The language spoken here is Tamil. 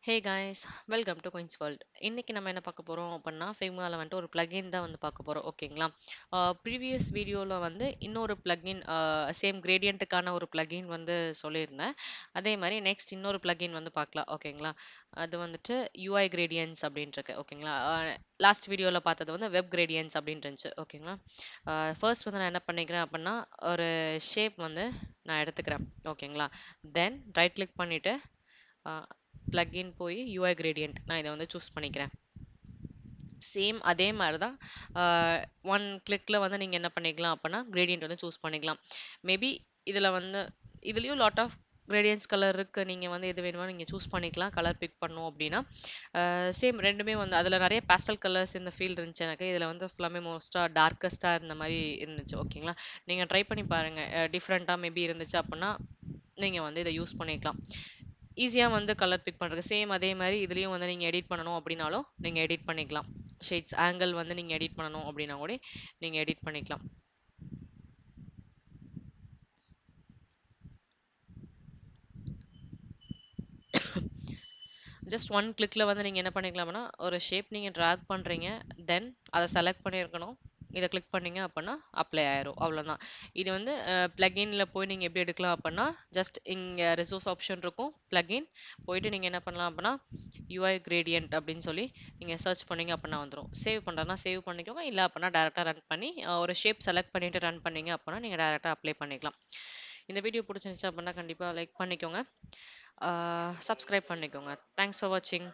Hey guys, welcome to Queen's world. இன்னைக்கு நம்ம என்ன பார்க்க போறோம் அப்படின்னா, ஃபிக்மால வந்துட்டு ஒரு பிளகின் தான் வந்து பார்க்க போறோம். ஓகேங்களா? ப்ரீவியஸ் வீடியோல வந்து இன்னொரு பிளகின் சேம் கிரேடியன்ட்டுக்கான ஒரு பிளகின் வந்து சொல்லியிருந்தேன். அதே மாதிரி நெக்ஸ்ட் இன்னொரு பிளகின் வந்து பார்க்கலாம். ஓகேங்களா? அது வந்துட்டு யூஐ கிரேடியன்ஸ் அப்படின்ட்டு இருக்கு. ஓகேங்களா? லாஸ்ட் வீடியோல பார்த்தது வந்து வெப் கிரேடியன்ஸ் அப்படின்னு இருந்துச்சு. ஓகேங்களா? ஃபர்ஸ்ட் வந்து நான் என்ன பண்ணிக்கிறேன் அப்படின்னா, ஒரு ஷேப் வந்து நான் எடுத்துக்கிறேன். ஓகேங்களா? தென் ரைட் கிளிக் பண்ணிட்டு பிளக்இன் போய் யூஐ கிரேடியன்ட் நான் இதை வந்து சூஸ் பண்ணிக்கிறேன். சேம் அதே மாதிரி தான் ஒன் கிளிக்கில் வந்து நீங்கள் என்ன பண்ணிக்கலாம் அப்படின்னா கிரேடியன்ட் வந்து சூஸ் பண்ணிக்கலாம். மேபி இதில் வந்து இதுலேயும் லாட் ஆஃப் கிரேடியன்ஸ் கலர் இருக்குது. நீங்கள் வந்து எது வேணுமோ நீங்கள் சூஸ் பண்ணிக்கலாம் கலர் பிக் பண்ணோம் அப்படின்னா. சேம் ரெண்டுமே வந்து அதில் நிறைய பேஸ்டல் கலர்ஸ் இந்த ஃபீல்டு இருந்துச்சு. எனக்கு இதில் வந்து ஃபுல்லாமே மோஸ்ட்டாக டார்க்கஸ்ட்டாக இருந்த மாதிரி இருந்துச்சு. ஓகேங்களா? நீங்கள் ட்ரை பண்ணி பாருங்கள். டிஃப்ரெண்ட்டாக மேபி இருந்துச்சு அப்படின்னா நீங்கள் வந்து இதை யூஸ் பண்ணிக்கலாம். ஈஸியாக வந்து கலர் பிக் பண்ணுறது. சேம் அதே மாதிரி இதுலேயும் வந்து நீங்கள் எடிட் பண்ணணும் அப்படின்னாலும் நீங்கள் எடிட் பண்ணிக்கலாம். ஷேட்ஸ் ஆங்கிள் வந்து நீங்கள் எடிட் பண்ணணும் அப்படின்னா கூட நீங்கள் எடிட் பண்ணிக்கலாம். ஜஸ்ட் ஒன் கிளிக்கில் வந்து நீங்கள் என்ன பண்ணிக்கலாம்னா ஒரு ஷேப் நீங்கள் ட்ராக் பண்ணுறீங்க, தென் அதை செலக்ட் பண்ணியிருக்கணும், இதை கிளிக் பண்ணீங்க அப்படின்னா அப்ளை ஆயிரும். அவ்வளோதான். இது வந்து பிளகின்ல போய் நீங்கள் எப்படி எடுக்கலாம் அப்படின்னா ஜஸ்ட் இங்கே ரிசோர்ஸ் ஆப்ஷன் இருக்கும், பிளகின் போயிட்டு நீங்கள் என்ன பண்ணலாம் அப்படின்னா யூஐ கிரேடியன்ட் அப்படின்னு சொல்லி நீங்கள் சர்ச் பண்ணீங்க அப்படின்னா வந்துடும். சேவ் பண்ணுறதுனா சேவ் பண்ணிக்கோங்க, இல்லை அப்படின்னா டேரெக்டாக ரன் பண்ணி ஒரு ஷேப் செலக்ட் பண்ணிவிட்டு ரன் பண்ணீங்க அப்படின்னா நீங்கள் டேரெக்டாக அப்ளை பண்ணிக்கலாம். இந்த வீடியோ பிடிச்சிருந்துச்சு அப்படின்னா கண்டிப்பாக லைக் பண்ணிக்கோங்க, சப்ஸ்கிரைப் பண்ணிக்கோங்க. தேங்க்ஸ் ஃபார் வாட்சிங்.